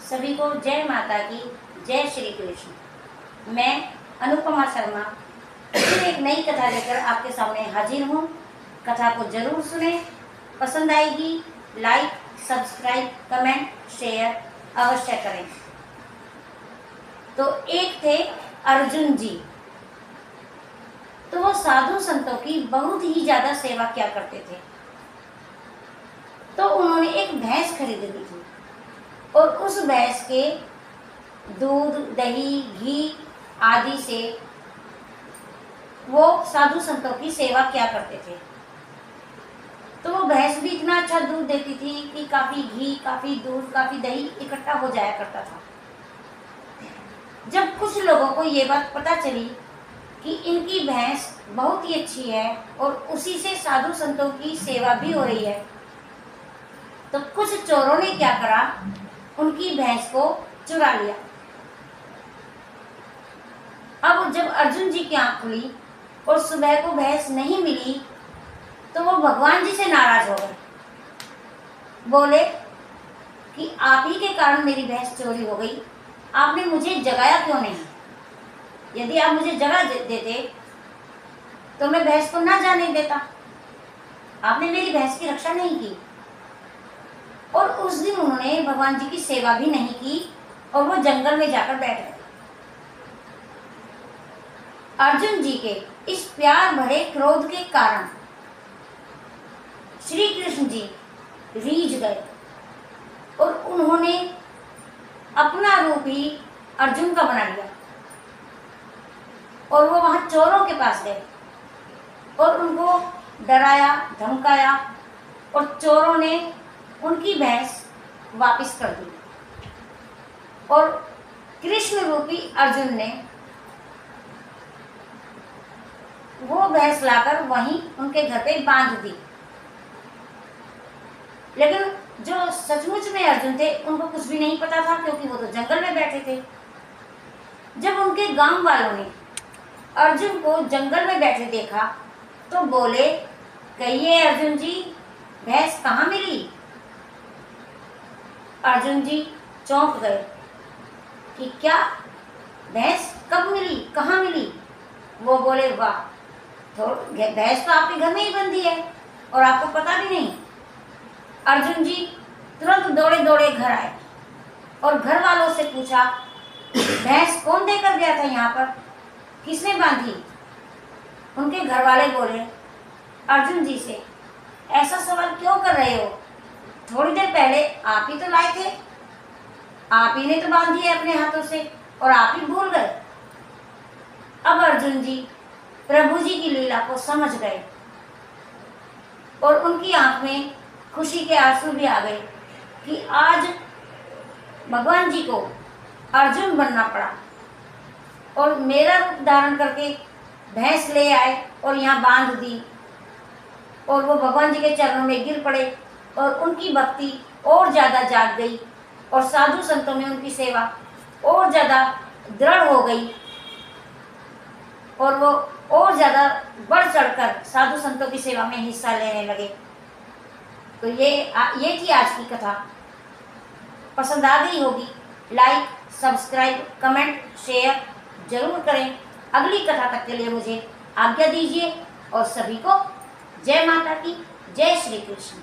सभी को जय माता की, जय श्री कृष्ण। मैं अनुपमा शर्मा फिर एक नई कथा लेकर आपके सामने हाजिर हूँ। कथा को जरूर सुने, पसंद आएगी लाइक, सब्सक्राइब, कमेंट, शेयर अवश्य करें। तो एक थे अर्जुन जी। तो वो साधु संतों की बहुत ही ज्यादा सेवा किया करते थे। तो उन्होंने एक भैंस खरीद ली थी और उस भैंस के दूध, दही, घी आदि से वो साधु संतों की सेवा किया करते थे। तो वो भैंस भी इतना अच्छा दूध देती थी कि काफी घी, काफी दूध, काफी दही इकट्ठा हो जाया करता था। जब कुछ लोगों को ये बात पता चली कि इनकी भैंस बहुत ही अच्छी है और उसी से साधु संतों की सेवा भी हो रही है, तो कुछ चोरों ने क्या करा, उनकी भैंस को चुरा लिया। अब जब अर्जुन जी की आंख खुली और सुबह को भैंस नहीं मिली तो वो भगवान जी से नाराज हो गए। बोले कि आप ही के कारण मेरी भैंस चोरी हो गई, आपने मुझे जगाया क्यों नहीं? यदि आप मुझे जगा देते तो मैं भैंस को ना जाने देता। आपने मेरी भैंस की रक्षा नहीं की। और उस दिन उन्होंने भगवान जी की सेवा भी नहीं की और वो जंगल में जाकर बैठ गए। अर्जुन जी के इस प्यार भरे क्रोध के कारण श्री कृष्ण जी रीझ गए और उन्होंने अपना रूप ही अर्जुन का बना लिया और वो वहां चोरों के पास गए और उनको डराया, धमकाया और चोरों ने उनकी भैंस वापस कर दी और कृष्ण रूपी अर्जुन ने वो भैंस लाकर वहीं उनके घर पे बांध दी। लेकिन जो सचमुच में अर्जुन थे उनको कुछ भी नहीं पता था, क्योंकि वो तो जंगल में बैठे थे। जब उनके गांव वालों ने अर्जुन को जंगल में बैठे देखा तो बोले, कहिए अर्जुन जी, भैंस कहाँ मिली? अर्जुन जी चौंक गए कि क्या भैंस कब मिली, कहाँ मिली? वो बोले, वाह, भैंस तो आपके घर में ही बंधी है और आपको पता भी नहीं। अर्जुन जी तुरंत दौड़े दौड़े घर आए और घर वालों से पूछा, भैंस कौन देकर गया था यहाँ पर, किसने बांधी? उनके घर वाले बोले अर्जुन जी से, ऐसा सवाल क्यों कर रहे हो? थोड़ी देर पहले आप ही तो लाए थे, आप ही ने तो बांधी है अपने हाथों से और आप ही भूल गए। अब अर्जुन जी प्रभु जी की लीला को समझ गए और उनकी आंख में खुशी के आंसू भी आ गए कि आज भगवान जी को अर्जुन बनना पड़ा और मेरा रूप धारण करके भैंस ले आए और यहाँ बांध दी और वो भगवान जी के चरणों में गिर पड़े और उनकी भक्ति और ज़्यादा जाग गई और साधु संतों में उनकी सेवा और ज़्यादा दृढ़ हो गई और वो और ज़्यादा बढ़ चढ़कर साधु संतों की सेवा में हिस्सा लेने लगे। तो ये थी आज की कथा। पसंद आ गई होगी, लाइक, सब्सक्राइब, कमेंट, शेयर जरूर करें। अगली कथा तक के लिए मुझे आज्ञा दीजिए और सभी को जय माता की, जय श्री कृष्ण।